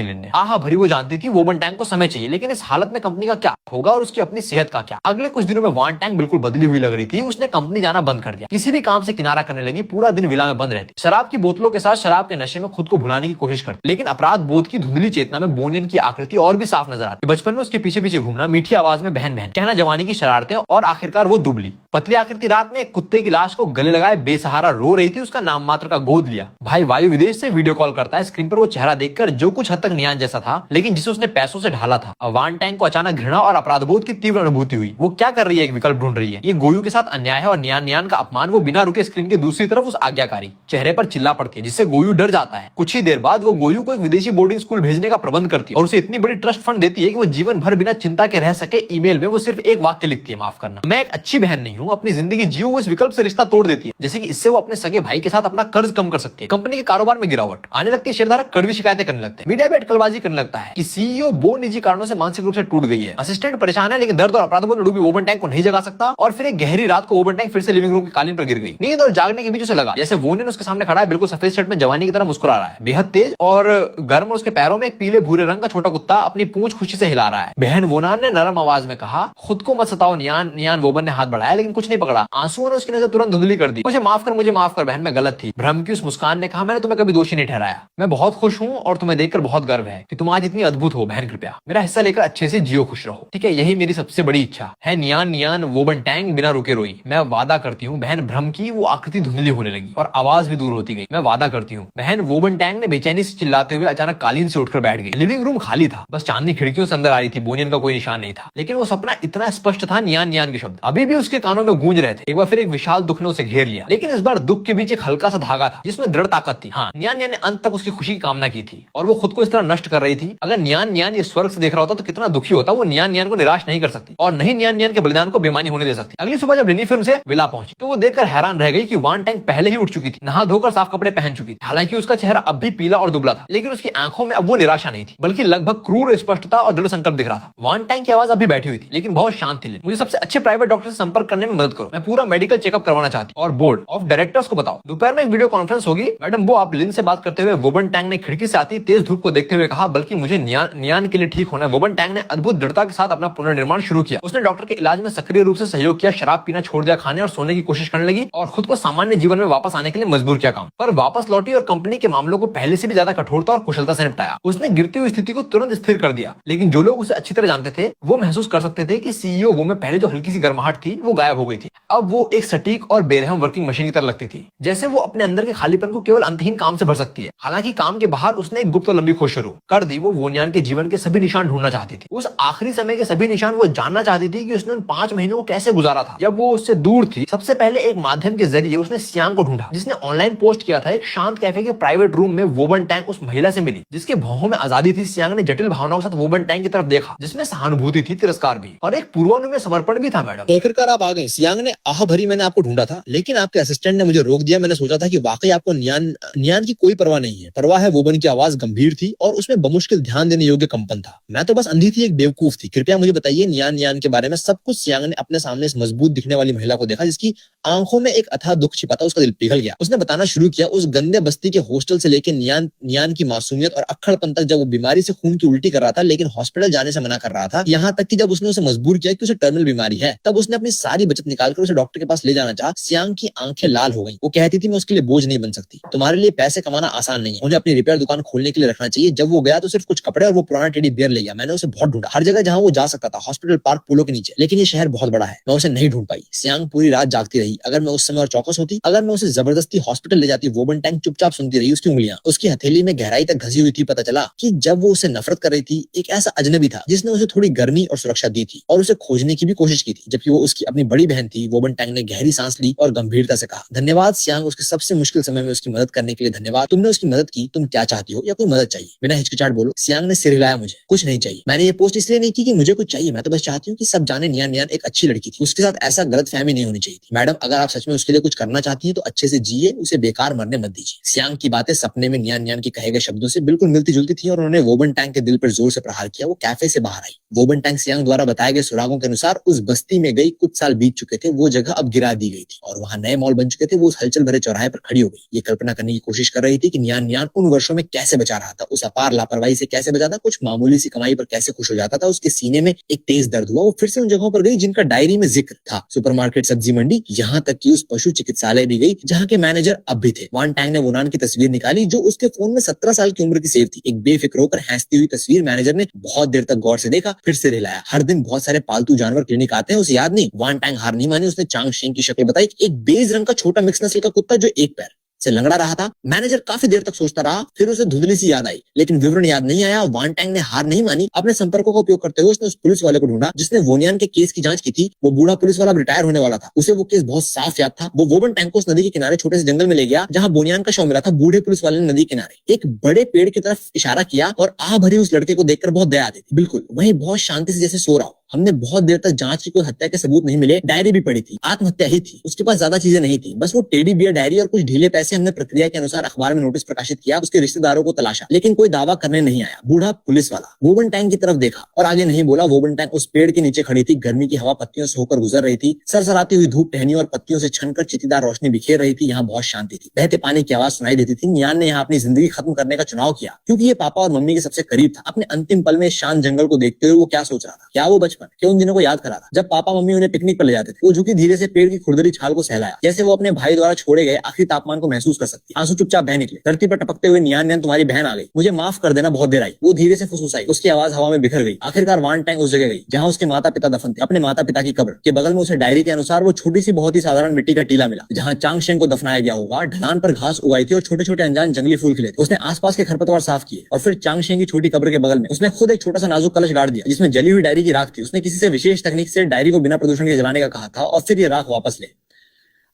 लेने। आहा भरी वो जानती थी वोबन टैंक को समय चाहिए, लेकिन इस हालत में कंपनी का क्या होगा और उसकी अपनी सेहत का क्या। अगले कुछ दिनों में वान टैंक बिल्कुल बदली हुई लग रही थी। उसने कंपनी जाना बंद कर दिया, किसी भी काम से किनारा करने लगी, पूरा दिन विला में बंद रहती, शराब की बोतलों के साथ शराब के नशे में खुद को भुलाने की कोशिश करती। लेकिन अपराध बोध की धुंधली चेतना में बोनियन की आकृति और भी साफ नजर आती। बचपन में उसके पीछे पीछे घूमना, मीठी आवाज में बहन बहन कहना, जवानी की शरारतें, और आखिरकार वो दुबली पतली आकृति रात में एक कुत्ते की लाश को गले लगाए बेसहारा रो रही थी। उसका नाम मात्र का गोद लिया। भाई वायु विदेश से वीडियो कॉल करता है। स्क्रीन पर वो चेहरा देखकर जो कुछ हद तक नियान जैसा था, लेकिन जिसे उसने पैसों से ढाला था। वान टैंक को अचानक घृणा और अपराधबोध की तीव्र अनुभूति हुई। वो क्या कर रही है, एक विकल्प ढूंढ रही है। ये गोयू के साथ अन्याय है और नियान नियान का अपमान। वो बिना रुके स्क्रीन के दूसरी तरफ उस आज्ञाकारी चेहरे पर चिल्ला पड़ती है, जिससे गोयू डर जाता है। कुछ ही देर बाद वो गोयू को एक विदेशी बोर्डिंग स्कूल भेजने का प्रबंध करती है और उसे इतनी बड़ी ट्रस्ट फंड देती है कि वो जीवन भर बिना चिंता के रह सके। ईमेल में वो सिर्फ एक वाक्य लिखती है, माफ करना, मैं एक अच्छी बहन नहीं हूँ, अपनी जिंदगी जीऊं। वो इस विकल्प से रिश्ता तोड़ देती है, जैसे कि इससे वो अपने सगे भाई के साथ अपना कर्ज कम कर सकती है। कंपनी के कारोबार में गिरावट आने लगती है। शेयरधारक कड़वी शिकायतें करने लगते हैं। मीडिया पे अटकलबाजी करने लगता है कि सीईओ बो निजी कारणों से मानसिक रूप से टूट गई है। असिस्टेंट परेशान है, लेकिन दर्द और अपराध में डूबी वोबन टैंक को नहीं जगा सकता। और फिर एक गहरी रात को वोबन टैंक फिर से लिविंग रूम की कालीन पर गिर गई। नींद और जागने के बीच उसे लगा जैसे वोनियन उसके सामने खड़ा है, बिल्कुल सफेद शर्ट में, जवानी की तरह मुस्कुरा रहा है, बेहद तेज और गर्म। उसके पैरों में एक पीले भूरे रंग का छोटा कुत्ता अपनी पूंछ खुशी से हिला रहा है। बहन वोनान ने नरम आवाज में कहा, खुद को मत सताओ नियान। नियान वोबन ने हाथ बढ़ाया, लेकिन कुछ नहीं पकड़ा। आंसुओं ने उसकी नजर तुरंत धुंधली कर दी। मुझे माफ कर बहन, मैं गलत थी। भ्रम की उस मुस्कान ने कहा, मैंने तुम्हें कभी दोषी नहीं ठहराया। मैं बहुत खुश हूँ और तुम्हें देखकर बहुत गर्व है कि तुम आज इतनी अद्भुत हो। बहन कृपया मेरा हिस्सा लेकर अच्छे से जियो, खुश रहो, ठीक है? यही मेरी सबसे बड़ी इच्छा है। नियान नियान वोबन टैंक बिना रुके रोई। मैं वादा करती हूँ। बहन भ्रम की वो आकृति धुंधली होने लगी और आवाज भी दूर होती गई। मैं वादा करती हूँ। बहन वोबन टैंक ने बेचैनी से चिल्लाते हुए अचानक कालीन से उठकर बैठ गई। लिविंग रूम खाली था, बस चांदनी खिड़कियों से अंदर आ रही थी। बोनियन का कोई निशान नहीं था, लेकिन वो सपना इतना स्पष्ट था, नियान नियान के शब्द अभी भी उसके कानों में गूंज रहे थे। एक बार फिर एक विशाल दुख ने उसे घेर लिया, लेकिन इस बार दुख के बीच एक हल्का सा धागा था जिसमें दृढ़ ताकत थी। हाँ, नियान नियान ने अंत तक उसकी खुशी की कामना की थी और वो खुद को इस तरह नष्ट कर रही थी। अगर नियान नियान ये स्वर्ग से देख रहा होता तो कितना दुखी होता। वो नियान नियान को निराश नहीं कर सकती और नहीं नियान नियान के बलिदान को बेमानी होने दे सकती। अगली सुबह जब लिनी फिल्म से विला पहुंची तो वो देखकर हैरान रह गई कि वान टैंक पहले ही उठ चुकी थी, नहा धोकर साफ कपड़े पहन चुकी थी। हालांकि उसका चेहरा अब भी पीला और दुबला था, लेकिन उसकी आंखों में अब वो निराशा नहीं थी, बल्कि लगभग क्रूर स्पष्टता और दृढ़ संकल्प दिख रहा था। वान टैंक की आवाज अभी बैठी हुई थी, लेकिन बहुत शांत थी। मुझे सबसे अच्छे प्राइवेट डॉक्टर से संपर्क करने में मदद करो, मैं पूरा मेडिकल चेकअप करवाना चाहती हूँ और बोर्ड ऑफ डायरेक्टर्स को बताओ। दोपहर में एक वीडियो कॉन्फ्रेंस होगी। मैडम वो आप लिन से बात करते हुए वोबन टैंक ने खिड़की से आती तेज धूप को देखते हुए कहा, बल्कि मुझे नियान के लिए ठीक होना है। वोबन टैंक ने अद्भुत दृढ़ता के साथ अपना पुनर्निर्माण शुरू किया। उसने डॉक्टर के इलाज में सक्रिय रूप से सहयोग किया, शराब पीना छोड़ दिया, खाने और सोने की कोशिश करने लगी और खुद को सामान्य जीवन में वापस आने के लिए मजबूर किया। काम पर वापस लौटी और कंपनी के मामलों को पहले से भी ज्यादा कठोरता और कुशलता से निपटाया। उसने गिरती हुई स्थिति को तुरंत स्थिर कर दिया, लेकिन जो लोग उसे अच्छी तरह जानते थे वो महसूस कर सकते थे कि सीईओ वो में पहले जो हल्की सी गर्माहट थी वो गायब हो गई थी। अब वो एक सटीक और बेरहम वर्किंग मशीन की तरह लगती थी, जैसे वो अपने अंदर के खालीपन को केवल अंतहीन काम से भर सकती है। हालांकि काम के बाहर उसने एक गुप्त और लंबी खोज शुरू कर दी। वो वोनियान के जीवन के सभी निशान ढूंढना चाहती थी। उस आखिरी समय के सभी निशान वो जानना चाहती थी कि उसने उन 5 महीनों को कैसे गुजारा था जब वो उससे दूर थी। सबसे पहले एक माध्यम के जरिए उसने सियांग को ढूंढा, जिसने ऑनलाइन पोस्ट किया था। एक शांत कैफे के प्राइवेट रूम में वोबन टैंक उस महिला से मिली जिसके भौहों में आजादी थी। सियांग ने जटिल भावनाओं के साथ वोबन टैंक की तरफ देखा, जिसमें सहानुभूति थी, तिरस्कार भी और एक पूर्वानुमेय समर्पण भी था। मैडम आखिरकार आप आ गए। सियांग ने आह भरी, मैंने आपको ढूंढा था, लेकिन आपके असिस्टेंट ने मुझे रोक दिया। मैंने सोचा था कि वाकई आपको नियान की कोई परवाह नहीं है। परवाह है। वोबन की आवाज गंभीर थी और उसमें बमुश्किल ध्यान देने योग्य कंपन था। मैं तो बस अंधी थी, एक बेवकूफ थी। कृपया मुझे बताइए नियान नियान के बारे में सब कुछ। सियांग ने अपने सामने इस मजबूत दिखने वाली महिला को देखा जिसकी आंखों में एक अथाह दुख छिपा था। उसका दिल पिघल गया। उसने बताना शुरू किया, उस गंदे बस्ती के हॉस्टल से लेकर नियान की मासूमियत और अक्खड़पन तक, जब वो बीमारी से खून की उल्टी कर रहा था लेकिन हॉस्पिटल जाने से मना कर रहा था। यहाँ तक कि जब उसने उसे मजबूर किया कि उसे टर्मिनल बीमारी है, तब उसने अपनी सारी बचत निकालकर उसे डॉक्टर के पास ले जाना चाहा। सियांग की आंखें लाल हो गई। वो कहती थी, मैं उसके लिए बोझ नहीं बन सकती। तुम्हारे लिए पैसे कमाना आसान नहीं है। मुझे अपनी रिपेयर दुकान खोलने के लिए रखना चाहिए। जब वो गया तो सिर्फ कुछ कपड़े और वो पुराना टेडी बियर ले गया। मैंने उसे बहुत ढूंढा, हर जगह जहाँ वो जा सकता था, हॉस्पिटल, पार्क, पुलों के नीचे, लेकिन ये शहर बहुत बड़ा है, मैं उसे नहीं ढूंढ पाई। सियांग पूरी रात जागती रही। अगर मैं उस समय और चौकस होती, अगर मैं उसे जबरदस्ती हॉस्पिटल ले जाती। वोबन टैंक चुपचाप सुनती रही। उसकी उंगलियां उसकी हथेली में गहराई तक धसी हुई थी। पता चला कि जब वो उसे नफरत कर रही थी, एक ऐसा अजनबी था जिसने उसे थोड़ी गर्मी और सुरक्षा दी थी और उसे खोजने की भी कोशिश की थी, जबकि वो उसकी अपनी बड़ी बहन थी। वोबन टैंक ने गहरी सांस ली और गंभीरता से कहा, धन्यवाद सियांग, उसके सबसे मुश्किल समय में उसकी मदद करने के लिए धन्यवाद। तुमने उसकी मदद की। तुम क्या चाहती हो या कोई मदद चाहिए? बिना हिचकिचाहट बोलो। सियांग ने सिर हिलाया। मुझे कुछ नहीं चाहिए। मैंने ये पोस्ट इसलिए नहीं की कि मुझे कुछ चाहिए। मैं तो बस चाहती हूँ कि सब जाने नियान नियान एक अच्छी लड़की थी। उसके साथ ऐसा गलतफहमी नहीं होनी चाहिए थी। मैडम, अगर आप सच में उसके लिए कुछ करना चाहती हैं तो अच्छे से जिए, उसे बेकार मरने मत दीजिए। सियांग की बातें सपने में नियान नियान के कहे गए शब्दों से बिल्कुल मिलती जुलती थी और उन्होंने वोबन टैंक के दिल पर जोर से प्रहार किया। वो कैफे से बाहर आई। वोबन टैंक सियांग द्वारा बताए गए सुरागों के अनुसार उस बस्ती में गई। कुछ साल बीत चुके थे। वो जगह अब गिरा दी गई थी और वहां नए मॉल बन चुके थे। वो उस हलचल भरे चौराहे पर खड़ी हो गई। ये कल्पना करने की कोशिश कर रही थी कि नियान नियान उन वर्षों में कैसे बचा रहा था। उस अपार लापरवाही से कैसे बचा था, कुछ मामूली सी कमाई पर कैसे खुश हो जाता था, उसके सीने में एक तेज दर्द हुआ। वो फिर से उन जगहों पर गई जिनका डायरी में जिक्र था, सुपरमार्केट, सब्जी मंडी, यहाँ तक कि उस पशु चिकित्सालय भी गई जहाँ के मैनेजर अब भी थे। वान टैंग ने वुनान की तस्वीर निकाली जो उसके फोन में 17 साल की उम्र की सेव थी। एक बेफिक्र होकर हंसती हुई तस्वीर मैनेजर ने बहुत देर तक गौर से देखा, फिर से रिलाया। हर दिन बहुत सारे पालतू जानवर क्लिनिक आते हैं, उसे याद नहीं। वान टैंग हार नहीं मानी, उसने चांग शेंग की शक्ल बताई, एक बेज रंग का छोटा मिक्स नस्ल का कुत्ता जो एक पैर से लंगड़ा रहा था। मैनेजर काफी देर तक सोचता रहा, फिर उसे धुंधली सी याद आई, लेकिन विवरण याद नहीं आया। वान टैंग ने हार नहीं मानी, अपने संपर्कों का उपयोग करते हुए उसने उस पुलिस वाले को ढूंढा जिसने वोनियान के केस की जांच की थी। वो बूढ़ा पुलिस वाला रिटायर होने वाला था, उसे वो केस बहुत साफ याद था। वो वोबन टैंग को उस नदी के किनारे छोटे से जंगल में ले गया जहां बोनियान का शव मिला था। बूढ़े पुलिस वाले ने नदी किनारे एक बड़े पेड़ की तरफ इशारा किया और आह भरी उस लड़के को देखकर बहुत दया आती थी। बिल्कुल वहीं बहुत शांति से जैसे सो रहा हो। हमने बहुत देर तक जांच की कोई हत्या के सबूत नहीं मिले, डायरी भी पड़ी थी, आत्महत्या ही थी, उसके पास ज्यादा चीजें नहीं थी, बस वो टेडी बियर डायरी और कुछ ढीले पैसे। हमने प्रक्रिया के अनुसार अखबार में नोटिस प्रकाशित किया, उसके रिश्तेदारों को तलाशा, लेकिन कोई दावा करने नहीं आया। बूढ़ा पुलिस वाला वोबन टैंग की तरफ देखा और आगे नहीं बोला। वोबन टैंग उस पेड़ के नीचे खड़ी थी, गर्मी की हवा पत्तियों से होकर गुजर रही थी, सरसराती हुई धूप टहनी और पत्तियों से छनकर चित्तीदार रोशनी बिखेर रही थी। यहाँ बहुत शांति थी, बहते पानी की आवाज सुनाई देती थी। नियान ने यहाँ अपनी जिंदगी खत्म करने का चुनाव किया क्योंकि ये पापा और मम्मी के सबसे करीब था। अपने अंतिम पल में शांत जंगल को देखते हुए वो क्या सोच रहा था? क्या वो बचपन के उन दिनों को याद करा था जब पापा मम्मी उन्हें पिकनिक पर ले जाते थे? वो झुकी धीरे से पेड़ की खुरदरी छाल को सहलाया, जैसे वो अपने भाई द्वारा छोड़े गए आखिरी तापमान को महसूस कर सकती। आंसू चुपचाप बह निकले। धरती पर टपकते हुए, नियान तुम्हारी बहन आ गई, मुझे माफ कर देना, बहुत देर आई। वो धीरे से फुसफुसाई, उसकी आवाज हवा में बिखर गई। आखिरकार वान टैंग उस जगह गई जहाँ उसके माता पिता दफन थे। अपने माता पिता की कब्र के बगल में उसे डायरी के अनुसार वो छोटी सी बहुत ही साधारण मिट्टी का टीला मिला जहाँ चांग शेंग को दफनाया गया होगा। ढलान पर घास उगाई थी और छोटे छोटे अनजान जंगली फूल खिले थे। उसने आसपास के खरपतवार साफ किए और फिर चांग शेंग की छोटी कब्र के बगल में उसने खुद एक छोटा सा नाजुक कलश गाड़ दिया जिसमें जली हुई डायरी की राख थी। उसने किसी से विशेष तकनीक से डायरी को बिना प्रदूषण के जलाने का कहा था और फिर ये राख वापस ले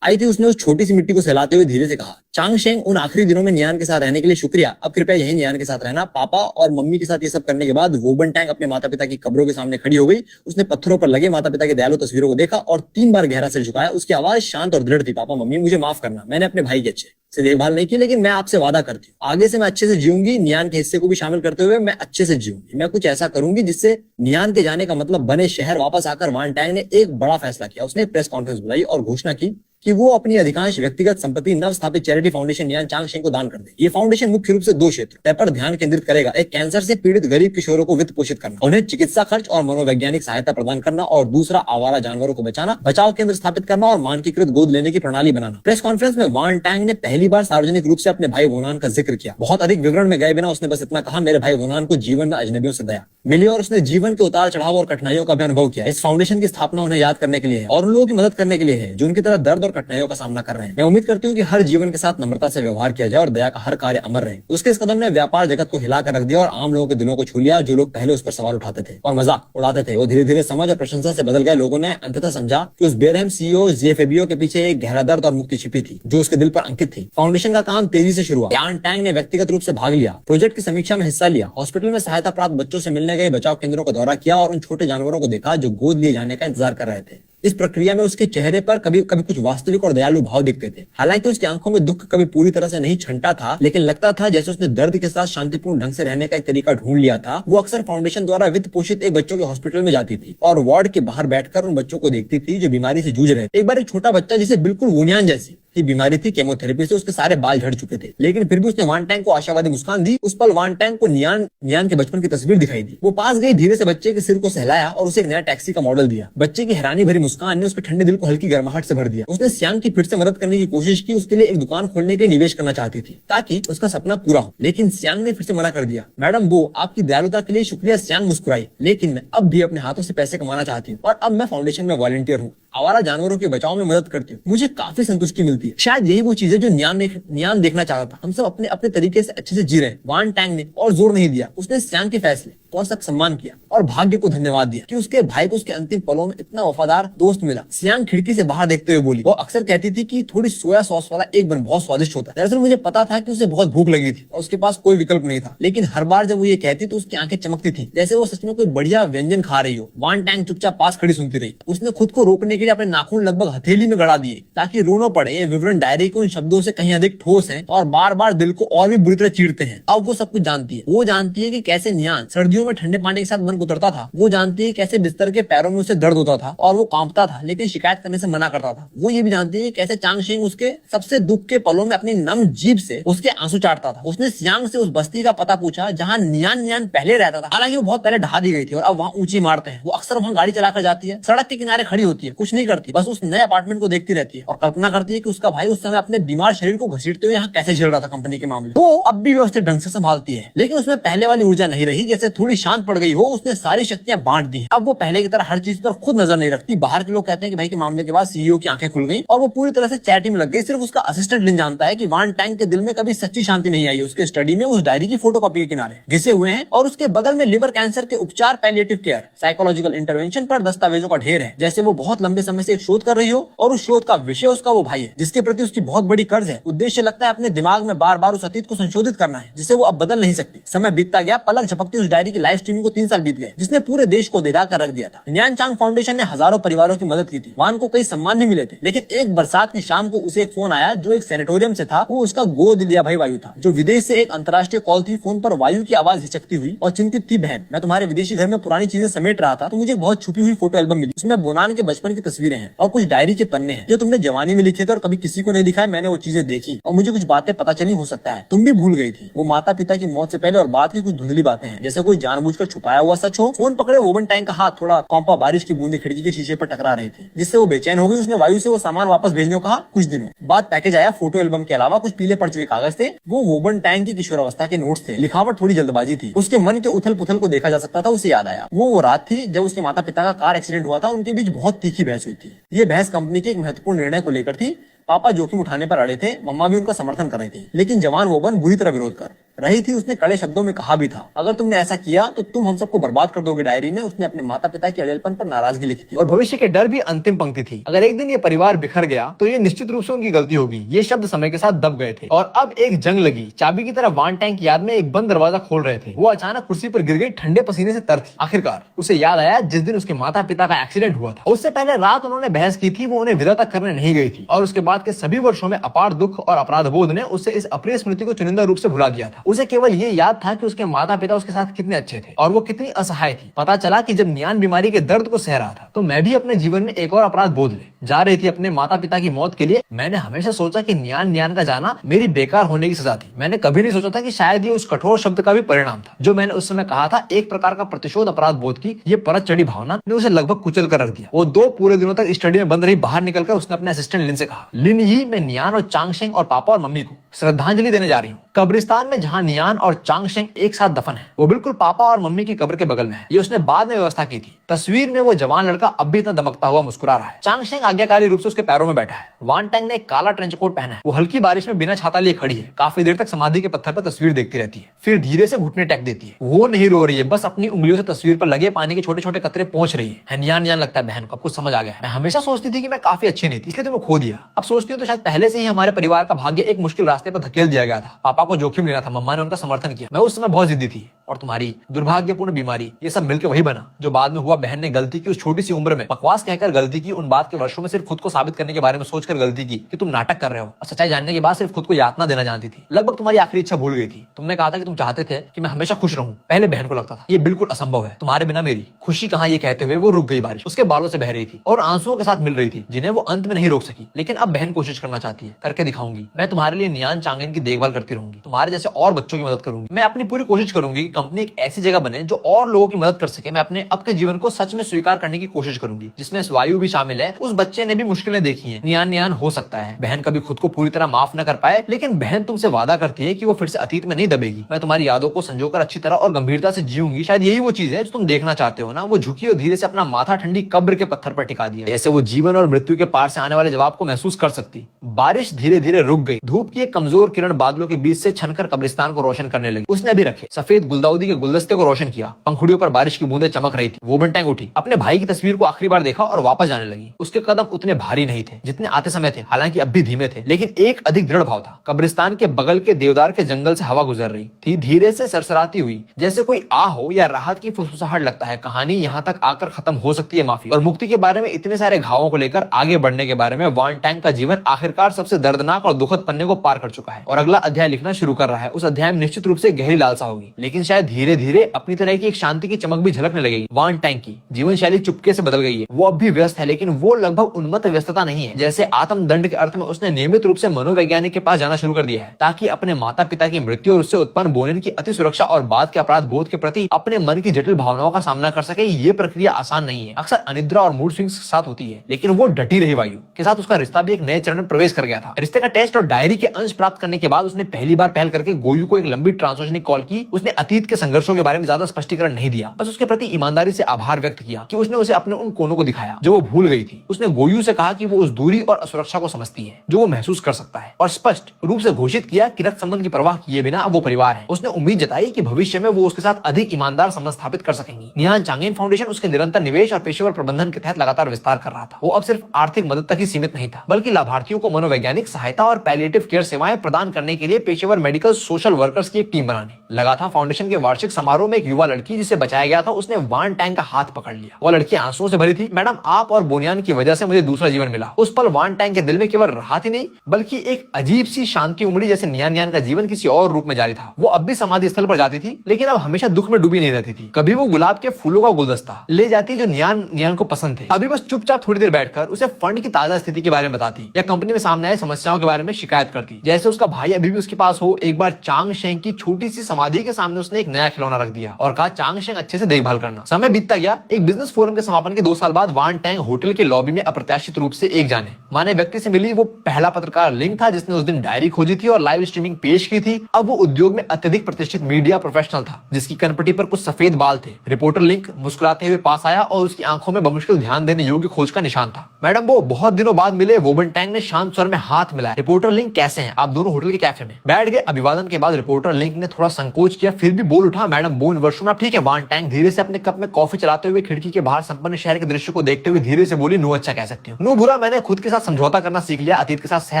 आई थी। उसने उस छोटी सी मिट्टी को सहलाते हुए धीरे से कहा, चांग शेंग, उन आखिरी दिनों में नियान के साथ रहने के लिए शुक्रिया। अब कृपया यही नियान के साथ रहना। पापा और मम्मी के साथ ये सब करने के बाद वोबन टैंग अपने माता पिता की कब्रों के सामने खड़ी हो गई। उसने पत्थरों पर लगे माता पिता की दयालु तस्वीरों को देखा और 3 बार गहरा सिर झुकाया। उसकी आवाज शांत और दृढ़ थी, पापा मम्मी, मुझे माफ करना, मैंने अपने भाई की अच्छे से देखभाल नहीं की, लेकिन मैं आपसे वादा करती हूँ आगे से मैं अच्छे से जीऊंगी। नियान के हिस्से को भी शामिल करते हुए मैं अच्छे से जीऊंगी। मैं कुछ ऐसा करूंगी जिससे नियान के जाने का मतलब बने। शहर वापस आकर वान टैंग ने एक बड़ा फैसला किया। उसने प्रेस कॉन्फ्रेंस बुलाई और घोषणा की कि वो अपनी अधिकांश व्यक्तिगत संपत्ति नव स्थापित चैरिटी फाउंडेशन नियान चांग शेंग को दान कर दे। ये फाउंडेशन मुख्य रूप से 2 क्षेत्र पर ध्यान केंद्रित करेगा। एक, कैंसर से पीड़ित गरीब किशोरों को वित्त पोषित करना, उन्हें चिकित्सा खर्च और मनोवैज्ञानिक सहायता प्रदान करना, और दूसरा, आवारा जानवरों को बचाना, बचाव केंद्र स्थापित करना और मानकीकृत गोद लेने की प्रणाली बनाना। प्रेस कॉन्फ्रेंस में वान टैंग ने पहली बार सार्वजनिक रूप से अपने भाई वोनान का जिक्र किया। बहुत अधिक विवरण में गए बिना उसने बस इतना कहा, मेरे भाई वोनान को जीवन में अजनबियों से दया मिली और उसने जीवन के उतार चढ़ाव और कठिनाइयों का भी अनुभव किया। इस फाउंडेशन की स्थापना उन्हें याद करने के लिए है और उन लोगों की मदद करने के लिए है जो उनकी तरह दर्द और कठिनाइयों का सामना कर रहे हैं। मैं उम्मीद करती हूँ कि हर जीवन के साथ नम्रता से व्यवहार किया जाए और दया का हर कार्य अमर रहे। उसके इस कदम ने व्यापार जगत को हिलाकर रख दिया और आम लोगों के दिलों को छू लिया। जो लोग पहले उस पर सवाल उठाते थे और मजाक उड़ाते थे, वो धीरे धीरे समझ और प्रशंसा से बदल गए। लोगों ने अंततः समझा कि उस बेरहम सीईओ जेफेबियो के पीछे एक गहरा दर्द और मुक्ति छिपी थी जो उसके दिल पर अंकित थी। फाउंडेशन का काम तेजी से शुरू हुआ। वान टैंग ने व्यक्तिगत रूप से भाग लिया, प्रोजेक्ट की समीक्षा में हिस्सा लिया, हॉस्पिटल में सहायता प्राप्त बच्चों से मिलने गए, बचाव केंद्रों का दौरा किया और उन छोटे जानवरों को देखा जो गोद लिए जाने का इंतजार कर रहे थे। इस प्रक्रिया में उसके चेहरे पर कभी कभी कुछ वास्तविक और दयालु भाव दिखते थे। हालांकि उसकी आंखों में दुख कभी पूरी तरह से नहीं छंटा था, लेकिन लगता था जैसे उसने दर्द के साथ शांतिपूर्ण ढंग से रहने का एक तरीका ढूंढ लिया था। वो अक्सर फाउंडेशन द्वारा वित्त पोषित एक बच्चों के हॉस्पिटल में जाती थी और वार्ड के बाहर बैठकर उन बच्चों को देखती थी जो बीमारी से जूझ रहे थे। एक बार एक छोटा बच्चा जिसे बिल्कुल वोनियान जैसी की बीमारी थी, केमोथेरेपी से उसके सारे बाल झड़ चुके थे, लेकिन फिर भी उसने वान टैंग को आशावादी मुस्कान दी। उस पल वान टैंग को नियान के बचपन की तस्वीर दिखाई दी। वो पास गई, धीरे से बच्चे के सिर को सहलाया और उसे एक नया टैक्सी का मॉडल दिया। बच्चे की हैरानी भरी मुस्कान ने उसके ठंडे दिल को हल्की गर्माहट से भर दिया। उसने सियांग की फिर से मदद करने की कोशिश की, उसके लिए एक दुकान खोलने के लिए निवेश करना चाहती थी ताकि उसका सपना पूरा हो, लेकिन सियांग ने फिर से मना कर दिया। मैडम वो, आपकी दयालुता के लिए शुक्रिया, सियांग मुस्कुराई, लेकिन मैं अब भी अपने हाथों से पैसे कमाना चाहती हूँ और अब मैं फाउंडेशन में वॉलंटियर हूँ, आवारा जानवरों के बचाव में मदद करती हूँ, मुझे काफी संतुष्टि मिलती है। शायद यही वो चीजें जो नियान देखना चाहता था। हम सब अपने अपने तरीके से अच्छे से जी रहे हैं। वान टैंग ने और जोर नहीं दिया, उसने सियांग के फैसले और सख्त सम्मान किया और भाग्य को धन्यवाद दिया कि उसके भाई को उसके अंतिम पलों में इतना वफादार दोस्त मिला। सियांग खिड़की से बाहर देखते हुए बोली, वो अक्सर कहती थी कि थोड़ी सोया सॉस वाला एक बन बहुत स्वादिष्ट होता है। दरअसल मुझे पता था कि उसे बहुत भूख लगी थी और उसके पास कोई विकल्प नहीं था, लेकिन हर बार जब वो ये कहती तो उसकी आंखें चमकती थी जैसे वो सच में कोई बढ़िया व्यंजन खा रही हो। वान टैंग चुपचाप पास खड़ी सुनती रही। उसने खुद को रोकने के लिए अपने नाखून लगभग हथेली में गड़ा दिए ताकि रोना पड़े। ये विवरण डायरी के उन शब्दों से कहीं अधिक ठोस है और बार बार दिल को और भी बुरी तरह चीरते हैं। अब वो सब कुछ जानती है। वो जानती है कि कैसे नियान सर्दियों में ठंडे पानी के साथ मन उतरता था। वो जानती है कैसे बिस्तर के पैरों में उसे दर्द होता था और वो कांपता था लेकिन शिकायत करने से मना करता था। वो ये भी जानती है कैसे चांगशिंग उसके सबसे दुख के पलों में अपनी नम जीभ से उसके आंसू चाटता था। उसने सियांग से उस बस्ती का पता पूछा जहाँ नियान नियान पहले रहता था। हालांकि वो बहुत पहले ढहा दी गई थी और अब वहाँ ऊंची इमारतें हैं। वो अक्सर वहाँ गाड़ी चलाकर जाती है, सड़क के किनारे खड़ी होती है, कुछ नहीं करती, बस उस नए अपार्टमेंट को देखती रहती है और कल्पना करती है कि उसका भाई उस समय अपने बीमार शरीर को घसीटते हुए यहाँ कैसे झेल रहा था कंपनी के मामले। वो अब भी व्यवस्थित ढंग से संभालती है लेकिन उसमें पहले वाली ऊर्जा नहीं रही। जैसे थोड़ी शांत पड़ गई हो, उसने सारी शक्तियां बांट दी। अब वो पहले की तरह हर चीज पर खुद नजर नहीं रखती। बाहर के लोग कहते हैं कि भाई के मामले के बाद सीईओ की आंखें खुल गई और वो पूरी तरह से चैटिंग में लग गई। सिर्फ उसका असिस्टेंट लिन जानता है कि वान टैंक के दिल में कभी सच्ची शांति नहीं आई। उसके स्टडी में उस डायरी की फोटोकॉपी के किनारे घिसे हुए हैं और उसके बगल में लिवर कैंसर के उपचार, पैलिएटिव केयर, साइकोलॉजिकल इंटरवेंशन पर दस्तावेजों का ढेर है। जैसे वो बहुत लंबे समय से एक शोध कर रही हो और उस शोध का विषय उसका वो भाई है जिसके प्रति उसकी बहुत बड़ी कर्ज है। उद्देश्य लगता है अपने दिमाग में बार बार उस अतीत को संशोधित करना है जिसे वो अब बदल नहीं सकती। समय बीतता गया, पलक झपकती उस डायरी की लाइव स्ट्रीमिंग को 3 साल बीत गए जिसने पूरे देश को दिला कर रख दिया था। न्यान चांग फाउंडेशन ने हजारों परिवारों की मदद की थी। वान को कई सम्मान भी मिले थे लेकिन एक बरसात की शाम को उसे एक फोन आया जो एक सैनिटोरियम से था। वो उसका गोद लिया भाई वायु था जो विदेश से एक अंतर्राष्ट्रीय कॉल थी। फोन पर वायु की आवाज हिचकती हुई और चिंतित थी। बहन, मैं तुम्हारे विदेशी घर में पुरानी चीजें समेट रहा था तो मुझे बहुत छुपी हुई फोटो एल्बम मिली। उसमें बोनान के बचपन की तस्वीरें हैं और कुछ डायरी के पन्ने हैं जो तुमने जवानी में लिखे थे और कभी किसी को नहीं दिखाए। मैंने वो चीजें देखी और मुझे कुछ बातें पता चली। हो सकता है तुम भी भूल गई थी। वो माता पिता की मौत से पहले और बाद की कुछ धुंधली बातें हैं जैसे कोई जानबूझकर छुपाया हुआ सच हो। फोन पकड़े वोबन टैंक का हाथ थोड़ा कौंपा। बारिश की बूंदें खिड़की के शीशे पर टकरा रही थी जिससे वो बेचैन हो गई। उसने वायु से वो सामान वापस भेजने को कहा। कुछ दिनों बाद पैकेज आया। फोटो एल्बम के अलावा कुछ पीले पड़ चुके कागज थे। वो वोबन टैंक की किशोरावस्था के नोट्स थे। लिखावट थोड़ी जल्दबाजी थी। उसके मन के उथल पुथल को देखा जा सकता था। उसे याद आया वो रात थी जब उसके माता पिता का कार एक्सीडेंट हुआ था। उनके बीच बहुत तीखी बहस हुई थी। ये बहस कंपनी के एक महत्वपूर्ण निर्णय को लेकर थी। पापा जोखिम उठाने पर अड़े थे, मम्मा भी उनका समर्थन कर रही थी लेकिन जवान वोबन बुरी तरह विरोध कर रही थी। उसने कड़े शब्दों में कहा भी था, अगर तुमने ऐसा किया तो तुम हम सबको बर्बाद कर दोगे। डायरी में उसने अपने माता पिता के अड़ेलपन पर नाराजगी लिखी थी और भविष्य के डर भी अंतिम पंक्ति थी। अगर एक दिन ये परिवार बिखर गया तो ये निश्चित रूप से उनकी गलती होगी। ये शब्द समय के साथ दब गए थे और अब एक जंग लगी। चाबी की तरह वान टैंक याद में एक बंद दरवाजा खोल रहे थे। वो अचानक कुर्सी पर गिर गई, ठंडे पसीने से तर थी। आखिरकार उसे याद आया जिस दिन उसके माता पिता का एक्सीडेंट हुआ था। उससे पहले रात उन्होंने बहस की थी। वो उन्हें विदा तक करने नहीं गई थी और उसके बाद के सभी वर्षों में अपार दुख और अपराध बोध ने उसे इस अप्रिय स्मृति को चुनिंदा रूप से भुला दिया था। उसे केवल ये याद था कि उसके माता पिता उसके साथ कितने अच्छे थे और वो कितनी असहाय थी। पता चला कि जब नियान बीमारी के दर्द को सह रहा था तो मैं भी अपने जीवन में एक और अपराध बोध ले जा रही थी अपने माता पिता की मौत के लिए। मैंने हमेशा सोचा कि नियान का जाना मेरी बेकार होने की सजा थी। मैंने कभी नहीं सोचा था कि शायद ये उस कठोर शब्द का भी परिणाम था जो मैंने उस समय कहा था। एक प्रकार का प्रतिशोध अपराध बोध की ये परत चढ़ी भावना ने उसे लगभग कुचल कर रख दिया। वो 2 पूरे दिनों तक स्टडी में बंद रही। बाहर निकलकर उसने अपने असिस्टेंट लिन से कहा, लिन ही, मैं नियान और चांगशेंग और पापा और मम्मी को श्रद्धांजलि देने जा रही हूँ। कब्रिस्तान में जहाँ नियान और चांगशेंग एक साथ दफन है वो बिल्कुल पापा और मम्मी की कब्र के बगल में है। ये उसने बाद में व्यवस्था की थी। तस्वीर में वो जवान लड़का अब भी इतना दमकता हुआ मुस्कुरा रहा है। चांगशेंग आज्ञाकारी रूप से उसके पैरों में बैठा है। वान टैंग ने एक काला ट्रेंच कोट पहना है। वो हल्की बारिश में बिना छाता लिए खड़ी है। काफी देर तक समाधि के पत्थर पर तस्वीर देखती रहती है, फिर धीरे से घुटने टेक देती है। वो नहीं रो रही है, बस अपनी उंगलियों से तस्वीर पर लगे पानी के छोटे छोटे कतरे पहुंच रही है। नियान लगता है बहन को अब कुछ समझ आ गया। मैं हमेशा सोचती थी कि मैं काफी अच्छी नहीं थी इसलिए तुम्हें खो दिया। अब सोचती हूँ तो शायद पहले से ही हमारे परिवार का भाग्य एक मुश्किल रास्ते पर धकेल दिया गया था। पापा को जोखिम लेना था, मम्मा ने उनका समर्थन किया। मैं उस समय बहुत जिद्दी थी और तुम्हारी दुर्भाग्यपूर्ण बीमारी ये सब मिलकर वही बना जो बाद में हुआ। बहन ने गलती की, उस छोटी सी उम्र में बकवास कहकर गलती की। उन बात के वर्षों में सिर्फ खुद को साबित करने के बारे में सोचकर गलती की कि तुम नाटक कर रहे हो और सच्चाई जानने के बाद सिर्फ खुद को यातना देना जानती थी। लगभग तुम्हारी आखिरी इच्छा भूल गई थी। तुमने कहा था कि तुम चाहते थे कि मैं हमेशा खुश रहूं। पहले बहन को लगता था ये बिल्कुल असंभव है, तुम्हारे बिना मेरी खुशी कहाँ। ये कहते हुए वो रुक गई। बारिश उसके बालों से बह रही थी और आंसुओं के साथ मिल रही थी जिन्हें वो अंत में नहीं रोक सकी। लेकिन अब बहन कोशिश करना चाहती है। करके दिखाऊंगी। मैं तुम्हारे लिए नियान चांगेन की देखभाल करती रहूंगी, तुम्हारे जैसे और बच्चों की मदद करूंगी। मैं अपनी पूरी कोशिश करूंगी कि कंपनी एक ऐसी जगह बने जो और लोगों की मदद कर सके। मैं अपने अब के जीवन को सच में स्वीकार करने की कोशिश करूंगी जिसमें वायु भी शामिल है। उस बच्चे ने भी मुश्किलें देखी हैं। नियान हो सकता है बहन कभी खुद को पूरी तरह माफ न कर पाए लेकिन बहन तुमसे वादा करती है कि वो फिर से अतीत में नहीं दबेगी। मैं तुम्हारी यादों को संजोकर अच्छी तरह और गंभीरता से जीऊंगी। शायद यही वो चीज है जो तुम देखना चाहते हो ना। वो झुकी और धीरे से अपना माथा ठंडी कब्र के पत्थर पर टिका दिया जैसे वो जीवन और मृत्यु के पार से आने वाले जवाब को महसूस कर सकती। बारिश धीरे धीरे रुक गई। धूप की एक कमजोर किरण बादलों के बीच से छनकर कब्रिस्तान को रोशन करने लगी। उसने अभी रखे सफेद गुलदाउदी के गुलदस्ते को रोशन किया। पंखुड़ियों पर बारिश की बूंदें चमक रही थी। वो टैंक उठी, अपने भाई की तस्वीर को आखिरी बार देखा और वापस जाने लगी। उसके कदम कदम उतने भारी नहीं थे जितने आते समय थे, हालांकि अब भी धीमे थे, लेकिन एक अधिक दृढ़ भाव था। कब्रिस्तान के बगल के देवदार के जंगल से हवा गुजर रही थी, धीरे से सरसराती हुई, जैसे कोई आह हो या राहत की फुसफुसाहट। लगता है कहानी यहाँ तक आकर खत्म हो सकती है माफी और मुक्ति के बारे में इतने सारे घावों को लेकर आगे बढ़ने के बारे में वान टैंग का जीवन आखिरकार सबसे दर्दनाक और दुखद पन्ने को पार कर चुका है और अगला अध्याय लिखना शुरू कर रहा है। उस अध्याय में निश्चित रूप से गहरी लालसा होगी, लेकिन शायद धीरे धीरे अपनी तरह की एक शांति की चमक भी झलकने लगेगी। वान टैंग की जीवन शैली चुपके से बदल गई है। वो अब भी व्यस्त है, लेकिन वो लगभग उन्मत्त व्यस्तता नहीं है। जैसे आत्मदंड के अर्थ में उसने नियमित रूप से मनोवैज्ञानिक के पास जाना शुरू कर दिया है, ताकि अपने माता पिता की मृत्यु और उससे उत्पन्न बोनियन की अति सुरक्षा और बाद के अपराध बोध के प्रति अपने मन की जटिल भावनाओं का सामना कर सके। ये प्रक्रिया आसान नहीं है, अक्सर अनिद्रा और मूड स्विंग्स के साथ होती है, लेकिन वो डटी रही। वायु के साथ उसका रिश्ता भी एक नए चरण में प्रवेश कर गया था। रिश्ते का टेस्ट और डायरी के अंश प्राप्त करने के बाद उसने पहली बार पहल करके गोयू को एक लंबी ट्रांसोशनिक कॉल की। उसने अतीत के संघर्षों के बारे में ज्यादा स्पष्टीकरण नहीं दिया, बस उसके प्रति ईमानदारी से आभार व्यक्त किया कि उसने उसे अपने उन कोनों को दिखाया जो वो भूल गई थी। उसने गोयू से कहा कि वो उस दूरी और असुरक्षा को समझती है जो वो महसूस कर सकता है, और स्पष्ट रूप से घोषित किया कि रक्त संबंध की परवाह किए बिना अब वो परिवार है। उसने उम्मीद जताई कि भविष्य में वो उसके साथ अधिक ईमानदार संबंध स्थापित कर सकेंगी। निहान चांगेन फाउंडेशन उसके निरंतर निवेश और पेशेवर प्रबंधन के तहत लगातार विस्तार कर रहा था। वो अब सिर्फ आर्थिक मदद तक ही सीमित नहीं था, बल्कि लाभार्थियों को मनोवैज्ञानिक सहायता और पैलिएटिव केयर सेवाएं प्रदान करने के लिए पेशेवर मेडिकल सोशल वर्कर्स की एक टीम बनाने लगा था। फाउंडेशन के वार्षिक समारोह में एक युवा लड़की जिसे बचाया गया था, उसने वान टैंग का हाथ पकड़ लिया। वो लड़की आंसुओं से भरी थी। मैडम, आप और बोनियान की वजह से मुझे दूसरा जीवन मिला। उस पल वान टैंग के दिल में केवल राहत ही नहीं, बल्कि एक अजीब सी शांति उमड़ी, जैसे नियान का जीवन किसी और रूप में जारी था। वो अब भी समाधि स्थल पर जाती थी, लेकिन अब हमेशा दुख में डूबी नहीं रहती थी। कभी वो गुलाब के फूलों का गुलदस्ता ले जाती जो नियान को पसंद थे, अभी बस चुपचाप थोड़ी देर बैठकर उसे फंड की ताजा स्थिति के बारे में बताती या कंपनी में सामने आए समस्याओं के बारे में शिकायत करती, जैसे उसका भाई अभी भी उसके पास हो। एक बार चांग शेंग की छोटी सी समाधि के सामने उसने एक नया खिलौना रख दिया और कहा, चांग शेंग अच्छे से देखभाल करना। समय बीतता गया। एक बिजनेस फोरम के समापन के 2 साल बाद वान टैंग होटल के लॉबी में अप्रत्याशित रूप से एक जाने माने व्यक्ति से मिली। वो पहला पत्रकार लिंक था जिसने उस दिन डायरी खोजी थी और लाइव स्ट्रीमिंग पेश की थी। अब वो उद्योग में अत्यधिक प्रतिष्ठित मीडिया प्रोफेशनल था, जिसकी कनपटी पर कुछ सफेद बाल थे। रिपोर्टर लिंक मुस्कुराते हुए पास आया और उसकी आंखों में बमुश्किल ध्यान देने योग्य खोज का निशान था। मैडम, वो बहुत दिनों बाद मिले। वोबन टैंग ने शांत स्वर में हाथ मिलाया। रिपोर्टर लिंक, कैसे हैं आप दोनों? होटल के कैफे में बैठ गए। अभिवादन के बाद रिपोर्टर लिंक ने थोड़ा संकोच किया, फिर भी बोल उठा, मैडम, वो इन वर्षों में आप ठीक है? वान टैंग धीरे से अपने कप में कॉफी चलाते हुए खिड़की के बाहर संपन्न शहर के दृश्य को देखते हुए धीरे से बोली, नो अच्छा कह सकती हूँ। नो बुरा, मैंने खुद के साथ समझौता करना सीख लिया, अतीत के साथ सह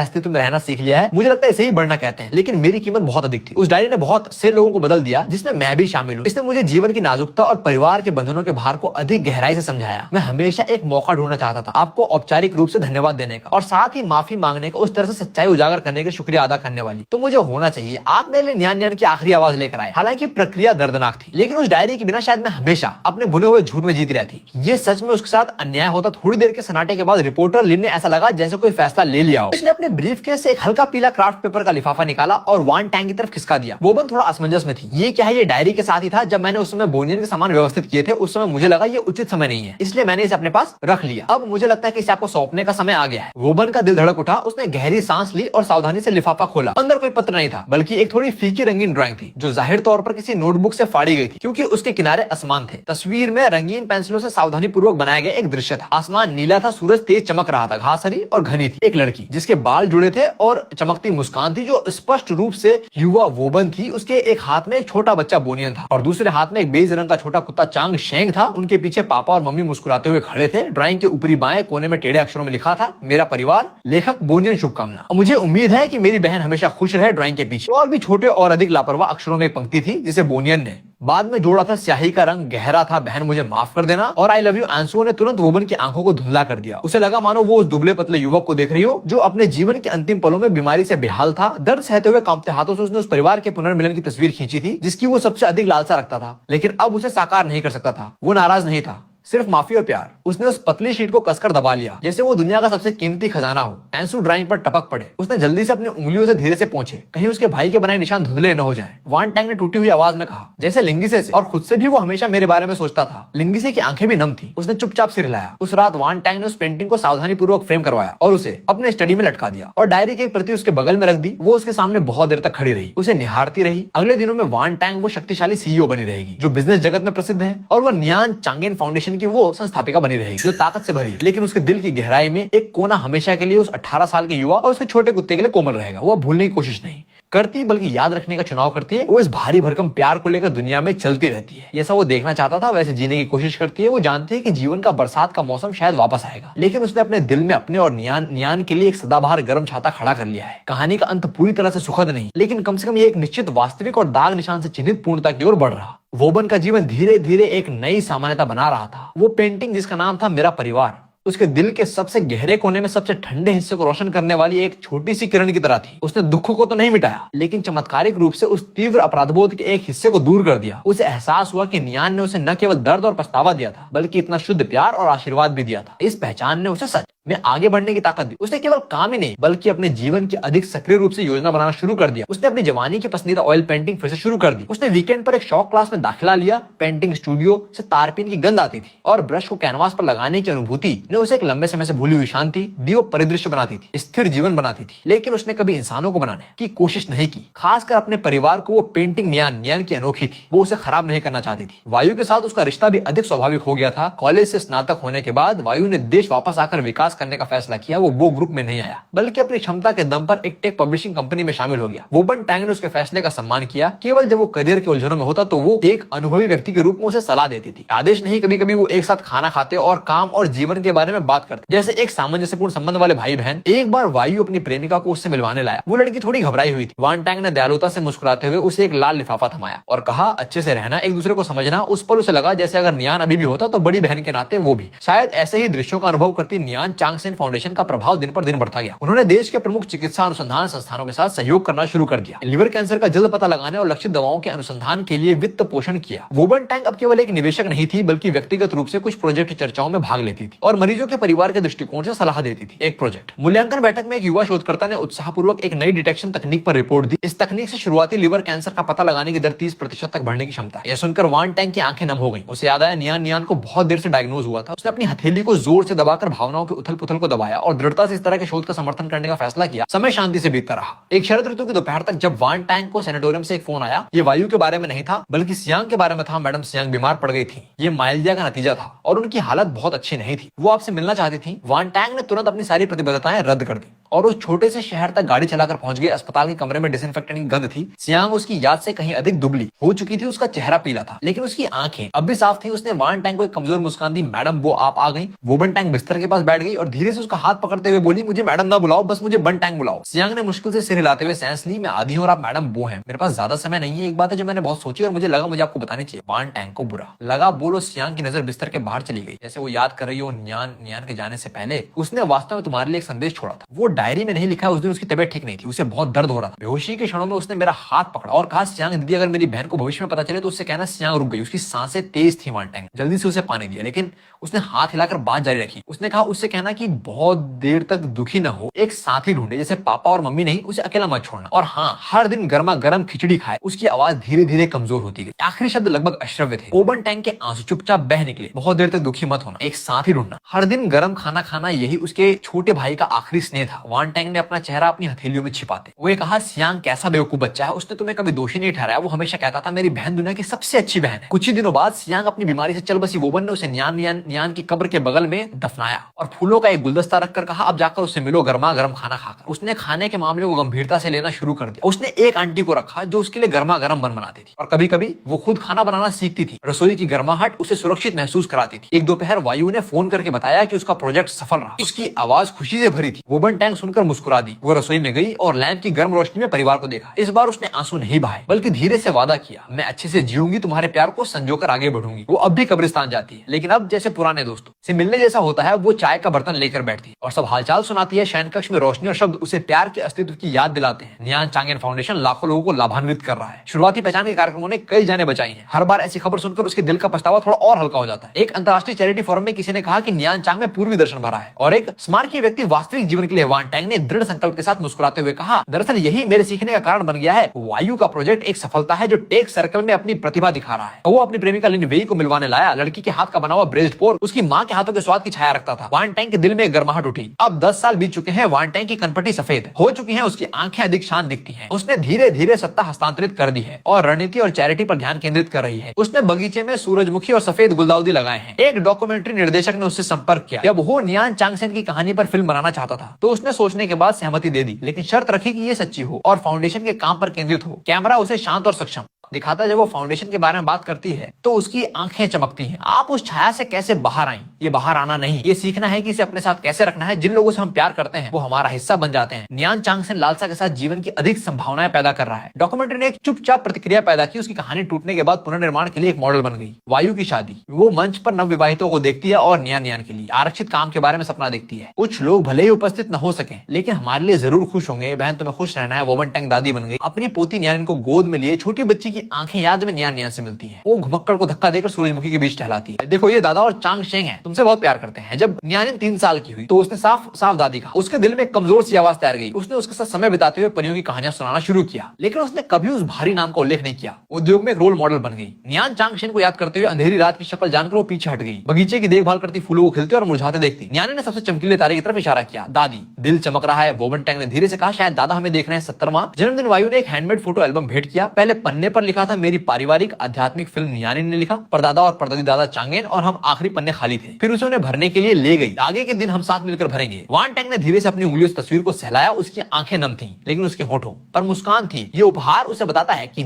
अस्तित्व में रहना सीख लिया है। मुझे लगता है इसे ही बढ़ना कहते हैं, लेकिन मेरी कीमत बहुत अधिक थी। उस डायरी ने बहुत से लोगों को बदल दिया, जिसमें मैं भी शामिल हूँ। इसने मुझे जीवन की नाजुकता और परिवार के बंधनों के भार को अधिक गहराई से समझाया। मैं हमेशा एक मौका ढूंढना चाहता था, आपको औपचारिक रूप से धन्यवाद देने का और साथ ही माफी मांगने का, उस तरह से सच्चाई उजागर करने का शुक्रिया अदा करने वाली। तो मुझे होना चाहिए। आप मेरे लिए न्यान की आखिरी आवाज लेकर आए। हालांकि प्रक्रिया दर्दनाक थी, लेकिन उस डायरी के बिना शायद मैं हमेशा अपने भुने हुए झूठ में जीती रहती। ये सच में उसके साथ अन्याय होता। थोड़ी देर के सन्नाटे के बाद रिपोर्टर लिन ने ऐसा लगा जैसे कोई फैसला ले लिया हो। उसने अपने ब्रीफकेस से एक हल्का पीला क्राफ्ट पेपर का लिफाफा निकाला और वान टैंग की तरफ खिसका दिया। वोबन थोड़ा असमंजस में थी। ये क्या है? ये डायरी के साथ ही था जब मैंने उस समय बोनियन के सामान व्यवस्थित किए थे। उस समय मुझे लगा ये उचित समय नहीं है, इसलिए मैंने इसे अपने पास रख लिया। अब मुझे लगता है कि इसे आपको सौंपने का समय आ गया है। वोबन का दिल धड़क उठा। उसने गहरी सांस ली और सावधानी से लिफाफा खोला। अंदर कोई पत्र नहीं था, बल्कि एक थोड़ी फीकी रंगीन ड्राइंग थी जो जाहिर तौर पर किसी नोटबुक से फाड़ी गई थी, क्योंकि उसके किनारे असमान थे। तस्वीर में रंगीन पेंसिलों से सावधानी पूर्वक बनाया गया एक दृश्य था। आसमान नीला था, सूरज तेज चमक रहा था, घास हरी और घनी थी। एक लड़की जिसके बाल जुड़े थे और चमकती मुस्कान थी, जो स्पष्ट रूप से युवा वोबन थी। उसके एक हाथ में एक छोटा बच्चा बोनियन था और दूसरे हाथ में एक बेज रंग का छोटा कुत्ता चांग शेंग था। उनके पीछे पापा और मम्मी मुस्कुराते हुए खड़े थे। ड्राइंग के ऊपरी बाएं कोने में टेढ़े अक्षरों में लिखा था, मेरा परिवार, लेखक बोनियन, शुभकामना। मुझे उम्मीद है कि मेरी बहन हमेशा खुश रहे। ड्राइंग के पीछे और भी छोटे और अधिक लापरवाह अक्षरों में एक पंक्ति थी जिसे बोनियन ने बाद में जोड़ा था। स्याही का रंग गहरा था, बहन मुझे माफ कर देना और आई लव यू। आंसुओं ने तुरंत वोबन की आंखों को धुंधला कर दिया। उसे लगा मानो वो उस दुबले पतले युवक को देख रही हो जो अपने जीवन के अंतिम पलों में बीमारी से बेहाल था। दर्द सहते हुए कांपते हाथों से उसने उस परिवार के पुनर्मिलन की तस्वीर खींची थी जिसकी वो सबसे अधिक लालसा रखता था, लेकिन अब उसे साकार नहीं कर सकता था। वो नाराज नहीं था, सिर्फ माफी और प्यार। उसने उस पतली शीट को कसकर दबा लिया जैसे वो दुनिया का सबसे कीमती खजाना हो। आंसू ड्राइंग पर टपक पड़े। उसने जल्दी से अपनी उंगलियों से धीरे से पोंछे, कहीं उसके भाई के बनाए निशान धुंधले न हो जाएं। वान टैंग ने टूटी हुई आवाज में कहा, जैसे लिंगिसे से और खुद से भी वो हमेशा मेरे बारे में सोचता था। लिंगिसे की आंखें भी नम थी। उसने चुपचाप सिर हिलाया। उस रात वान टैंग ने उस पेंटिंग को सावधानी पूर्वक फ्रेम करवाया और उसे अपने स्टडी में लटका दिया और डायरी की एक प्रति उसके बगल में रख दी। वो उसके सामने बहुत देर तक खड़ी रही, उसे निहारती रही। अगले दिनों में वान टैंग वो शक्तिशाली सीईओ बनी रहेगी जो बिजनेस जगत में प्रसिद्ध है, और वो नियान चांगेन फाउंडेशन की वो संस्थापिका बनी रहेगी जो ताकत से भरी। लेकिन उसके दिल की गहराई में एक कोना हमेशा के लिए उस 18 साल के युवा और उसके छोटे कुत्ते के लिए कोमल रहेगा। वो भूलने की कोशिश नहीं करती बल्कि याद रखने का चुनाव करती है। वो इस भारी भरकम प्यार को लेकर दुनिया में चलती रहती है। जैसा वो देखना चाहता था वैसे जीने की कोशिश करती है। वो जानती है कि जीवन का बरसात का मौसम शायद वापस आएगा, लेकिन उसने अपने दिल में अपने और नियान के लिए एक सदाबहार गर्म छाता खड़ा कर लिया है। कहानी का अंत पूरी तरह से सुखद नहीं, लेकिन कम से कम ये एक निश्चित वास्तविक और दाग निशान से चिन्हित पूर्णता की ओर बढ़ रहा। वोबन का जीवन धीरे धीरे एक नई सामान्यता बना रहा था। वो पेंटिंग जिसका नाम था मेरा परिवार, उसके दिल के सबसे गहरे कोने में सबसे ठंडे हिस्से को रोशन करने वाली एक छोटी सी किरण की तरह थी। उसने दुख को तो नहीं मिटाया, लेकिन चमत्कारिक रूप से उस तीव्र अपराधबोध के एक हिस्से को दूर कर दिया। उसे एहसास हुआ कि नियान ने उसे न केवल दर्द और पछतावा दिया था, बल्कि इतना शुद्ध प्यार और आशीर्वाद भी दिया था। इस पहचान ने उसे सच में आगे बढ़ने की ताकत दी। उसने केवल काम ही नहीं बल्कि अपने जीवन की अधिक सक्रिय रूप से योजना बनाना शुरू कर दिया। उसने अपनी जवानी की पसंदीदा ऑयल पेंटिंग फिर से शुरू कर दी। उसने वीकेंड पर एक शौक क्लास में दाखिला लिया। पेंटिंग स्टूडियो से तारपीन की गंध आती थी और ब्रश को कैनवास पर लगाने की अनुभूति ने उसे एक लंबे समय से भूली हुई शांति दी। वो परिदृश्य बनाती थी, स्थिर जीवन बनाती थी, लेकिन उसने कभी इंसानों को बनाने की कोशिश नहीं की। खासकर अपने परिवार को वो पेंटिंग नियान की अनोखी थी। वो उसे खराब नहीं करना चाहती थी। वायु के साथ उसका रिश्ता भी अधिक स्वाभाविक हो गया था। कॉलेज से स्नातक होने के बाद वायु ने देश वापस आकर विकास करने का फैसला किया। वो ग्रुप में नहीं आया, बल्कि अपनी क्षमता के दम पर एक टेक पब्लिशिंग कंपनी में शामिल हो गया। वोबन टैंग ने उसके फैसले का सम्मान किया। केवल जब वो करियर के उलझनों में होता तो वो एक अनुभवी व्यक्ति के रूप में उसे सलाह देती थी, आदेश नहीं। कभी कभी वो एक साथ खाना खाते और काम और जीवन के बारे में बात करते, जैसे एक सामंजस्यपूर्ण संबंध वाले भाई बहन। एक बार वायु अपनी प्रेमिका को उससे मिलवाने लाया। वो लड़की थोड़ी घबराई हुई थी। वान टैंग ने दयालुता से मुस्कुराते हुए उसे एक लाल लिफाफा थमाया और कहा, अच्छे से रहना, एक दूसरे को समझना। उस पर उसे लगा जैसे अगर नियान अभी भी होता तो बड़ी बहन के नाते वो भी। शायद ऐसे ही दृश्यों का अनुभव करती नियान चांगसेन फाउंडेशन का प्रभाव दिन पर दिन बढ़ता गया। उन्होंने देश के प्रमुख चिकित्सा अनुसंधान संस्थानों के साथ सहयोग करना शुरू कर दिया। लिवर कैंसर का जल्द पता लगाने और लक्षित दवाओं के अनुसंधान के लिए वित्त पोषण किया। वोबन टैंग अब केवल एक निवेशक नहीं थी, बल्कि व्यक्तिगत रूप से कुछ प्रोजेक्ट की चर्चाओं में भाग लेती थी और मरीजों के परिवार के दृष्टिकोण से सलाह देती थी। एक प्रोजेक्ट मूल्यांकन बैठक में एक युवा शोधकर्ता ने उत्साहपूर्वक एक नई डिटेक्शन तकनीक पर रिपोर्ट दी। इस तकनीक से शुरुआती लिवर कैंसर का पता लगाने की दर 30% तक बढ़ने की क्षमता है। यह सुनकर वान टैंग की आंखें नम हो गईं। उसे याद आया नियान को बहुत देर से डायग्नोज हुआ था। उसने अपनी हथेली को जोर से दबाकर भावनाओं के उथल पुथल को दबाया और दृढ़ता से इस तरह के शोध का समर्थन करने का फैसला किया। समय शांति से बीतता रहा। एक शरद ऋतु की दोपहर तक जब वान टैंग को सैनिटोरियम से एक फोन आया, ये वायु के बारे में नहीं था बल्कि सियांग के बारे में था। मैडम सियांग बीमार पड़ गई थी। ये माइल्डिया का नतीजा था और उनकी हालत बहुत अच्छी नहीं थी। वो आपसे मिलना चाहती थी। वान टैंग ने तुरंत अपनी सारी प्रतिबद्धताएं रद्द कर दी और उस छोटे से शहर तक गाड़ी चलाकर पहुंच गए। अस्पताल के कमरे में डिसइंफेक्टेंट की गंध थी। सियांग उसकी याद से कहीं अधिक दुबली हो चुकी थी। उसका चेहरा पीला था, लेकिन उसकी आंखें अब भी साफ थी। उसने वान टैंग को एक कमजोर मुस्कान दी। मैडम, वो आप आ गई। वोबन टैंग बिस्तर के पास बैठ गई और धीरे से उसका हाथ पकड़ते हुए बोली, मुझे मैडम ना बुलाओ, बस मुझे बन टैंग बुलाओ। सियांग ने मुश्किल से सिर हिलाते हुए सांस ली। मैं आधी हूं और आप मैडम वो हैं। मेरे पास ज्यादा समय नहीं है। एक बात है जो मैंने बहुत सोची और मुझे लगा मुझे आपको बतानी चाहिए। वान टैंग को बुरा लगा। बोलो। सियांग की नजर बिस्तर के बाहर चली गई, जैसे वो याद कर रही हो नियान के जाने से पहले उसने वास्तव में तुम्हारे लिए एक संदेश छोड़ा था। वो डायरी में नहीं लिखा। उस दिन उसकी तबीयत ठीक नहीं थी। उसे बहुत दर्द हो रहा था। बेहोशी के क्षणों में उसने मेरा हाथ पकड़ा और कहा, सियांग दीदी, अगर मेरी बहन को भविष्य में पता चले तो उससे कहना। सियांग रुक गई। उसकी सांसें तेज थी। वान टैंग जल्दी से उसे पानी दिया, लेकिन उसने हाथ हिलाकर बात जारी रखी। उसने कहा, उससे कहना कि बहुत देर तक दुखी न हो, एक साथी ढूंढे, जैसे पापा और मम्मी नहीं, उसे अकेला मत छोड़ना। और हाँ, हर दिन गर्मा गर्म खिचड़ी खाए। उसकी आवाज धीरे धीरे कमजोर होती गई। आखिरी शब्द लगभग अश्रव्य थे। वोबन टैंग के आंसू चुपचाप बह निकले। बहुत देर तक दुखी मत होना, एक साथी ढूंढना, हर दिन गर्म खाना खाना, यही उसके छोटे भाई का आखिरी स्नेह था। वान टैंग ने अपना चेहरा अपनी हथेलियों में छिपाते वो कहा, सियांग कैसा बेवकूफ बच्चा है। उसने तुम्हें कभी दोषी नहीं ठहराया। वो हमेशा कहता था मेरी बहन दुनिया की सबसे अच्छी बहन है। कुछ ही दिनों बाद सियांग अपनी बीमारी से चल बसी। वोबन ने उसे नियान की कब्र के बगल में दफनाया और फूलों का एक गुलदस्ता रखकर कहा, अब जाकर उससे मिलो गर्मा गर्म खाना खाकर। उसने खाने के मामले को गंभीरता से लेना शुरू कर दिया। उसने एक आंटी को रखा जो उसके लिए गर्मा गर्म बन बनाती थी और कभी कभी वो खुद खाना बनाना सीखती थी। रसोई की गर्माहट उसे सुरक्षित महसूस कराती थी। एक दोपहर वायु ने फोन करके बताया कि उसका प्रोजेक्ट सफल रहा। उसकी आवाज खुशी से भरी थी। वोबन टैंग सुनकर मुस्कुरा दी। वो रसोई में गई और लैंप की गर्म रोशनी में परिवार को देखा। इस बार उसने आंसू नहीं बहाए, बल्कि धीरे से वादा किया, मैं अच्छे से जीऊंगी, तुम्हारे प्यार को संजोकर आगे बढ़ूंगी। वो अब भी कब्रिस्तान जाती है, लेकिन अब जैसे पुराने दोस्तों से मिलने जैसा होता है। वो चाय का बर्तन लेकर बैठती है और सब हालचाल सुनाती है। शयन कक्ष में रोशनी और शब्द उसे प्यार के अस्तित्व की याद दिलाते हैं। नियान चांगेन फाउंडेशन लाखों लोगों को लाभान्वित कर रहा है। शुरुआती पहचान के कार्यक्रमों ने कई जाने बचाई हैं। हर बार ऐसी खबर सुनकर उसके दिल का पछतावा थोड़ा और हल्का हो जाता है। एक अंतर्राष्ट्रीय चैरिटी फोरम में किसी ने कहा कि नियान चांग में पूर्वी दर्शन भरा है और एक स्मारकीय व्यक्ति वास्तविक जीवन के लिए। वान टैंग ने दृढ़ संकल्प के साथ मुस्कुराते हुए कहा, दरअसल यही मेरे सीखने का कारण बन गया है। वायु का प्रोजेक्ट एक सफलता है जो टेक सर्कल में अपनी प्रतिभा दिखा रहा है। वो अपनी प्रेमिका लिन वेई को मिलवाने लाया। लड़की के हाथ का बना हुआ ब्रेस्ड पोर्क उसकी मां के हाथों के स्वाद की छाया रखता था। वान टैंग के दिल में गर्माहट उठी। अब 10 साल बीत चुके हैं। वान टैंग की कनपटी सफेद हो चुकी है। उसकी आंखें अधिक शांत दिखती हैं। उसने धीरे धीरे सत्ता हस्तांतरित कर दी है और रणनीति और चैरिटी पर ध्यान केंद्रित कर रही है। उसने बगीचे में सूरजमुखी और सफेद गुलदाउदी लगाए हैं। एक डॉक्यूमेंट्री निर्देशक ने उससे संपर्क किया। जब वो नियान चांगसेन की कहानी पर फिल्म बनाना चाहता था तो उसने सोचने के बाद सहमति दे दी, लेकिन शर्त रखी कि ये सच्ची हो और फाउंडेशन के काम पर केंद्रित हो। कैमरा उसे शांत और सक्षम दिखाता है। जब वो फाउंडेशन के बारे में बात करती है तो उसकी आंखें चमकती हैं। आप उस छाया से कैसे बाहर आई, ये बाहर आना नहीं, ये सीखना है कि इसे अपने साथ कैसे रखना है। जिन लोगों से हम प्यार करते हैं वो हमारा हिस्सा बन जाते हैं। नियान चांगसेन लालसा के साथ जीवन की अधिक संभावनाएं पैदा कर रहा है। डॉक्यूमेंट्री ने एक चुपचाप प्रतिक्रिया पैदा की। उसकी कहानी टूटने के बाद पुनर्निर्माण के लिए एक मॉडल बन गई। वायु की शादी, वो मंच पर नवविवाहितों को देखती है और नियान के लिए आरक्षित काम के बारे में सपना देखती है। कुछ लोग भले ही उपस्थित न हो सके लेकिन हमारे लिए जरूर खुश होंगे। बहन तुम्हें खुश रहना है। वोमन टैंक दादी बन गई। अपनी पोती नियान को गोद में लिए छोटी बच्ची की आंखें याद में नियान से मिलती है। वो घुमक्कड़ को धक्का देकर सूरजमुखी के बीच टहलाती है। देखो ये दादा और चांग शेंग है, तुमसे बहुत प्यार करते हैं। जब नियान 3 साल की हुई तो उसने साफ साफ दादी कहा। उसके दिल में एक कमजोर सी आवाज तैर गई। उसने उसके साथ समय बिताते हुए परियों की कहानियां सुनाना शुरू किया, लेकिन उसने कभी उस भारी नाम का उल्लेख नहीं किया। उद्योग में एक रोल मॉडल बन गई। नियान चांग शेंग को याद करते हुए अंधेरी रात की शक्ल जानकर वो पीछे हट गई। बगीचे की देखभाल करती, फूलों को खिलते और मुरझाते देखती। नियान ने सबसे चमकीले तारे की तरफ इशारा किया। दादी, दिल चमक रहा है। वोमन टैंक ने धीरे से कहा, शायद दादा हमें देख रहे हैं। 70वां जन्मदिन। वायु ने एक हैंडमेड फोटो एल्बम भेंट किया। पहले पन्ने पर लिखा था मेरी पारिवारिक आध्यात्मिक फिल्म नियानिन ने लिखा, परदादा और परदादी दादा चांगेन और हम आखिरी पन्ने खाली थे। फिर उसे उन्हें भरने के लिए ले गई। आगे के दिन हम साथ मिलकर भरेंगे। वान टैंग ने धीरे से अपनी उंगलियों से तस्वीर को सहलाया। उसकी आंखें नम थीं, लेकिन उसके होठों पर मुस्कान थी। ये उपहार उसे बताता है कि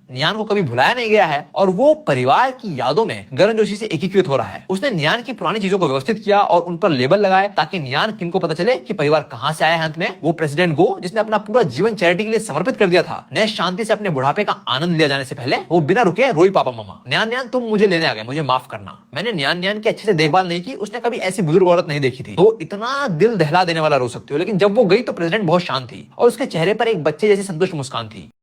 नियान को कभी भुलाया नहीं गया है और वो परिवार की यादों में गर्मजोशी से एकीकृत हो रहा है। उसने नियान की पुरानी चीजों को व्यवस्थित किया और उन पर लेबल लगाए ताकि नियान किन को पता चले कि परिवार कहां से आया है। अंत में वो प्रेसिडेंट गो, जिसने अपना पूरा जीवन चैरिटी के लिए समर्पित कर दिया था, ने शांति से अपने बुढ़ापे का आनंद लिया जाने से पहले वो बिना रुके रोई, पापा मामा नियान तुम मुझे लेने आ गए, मुझे माफ करना। मैंने नियान की अच्छे से देखभाल नहीं की। उसने कभी ऐसी बुजुर्ग औरत नहीं देखी थी तो इतना दिल दहला देने वाला रो सकते हो। लेकिन जब वो गई तो प्रेसिडेंट बहुत शांत थी और उसके चेहरे पर एक बच्चे जैसी संतुष्ट मुस्कान थी।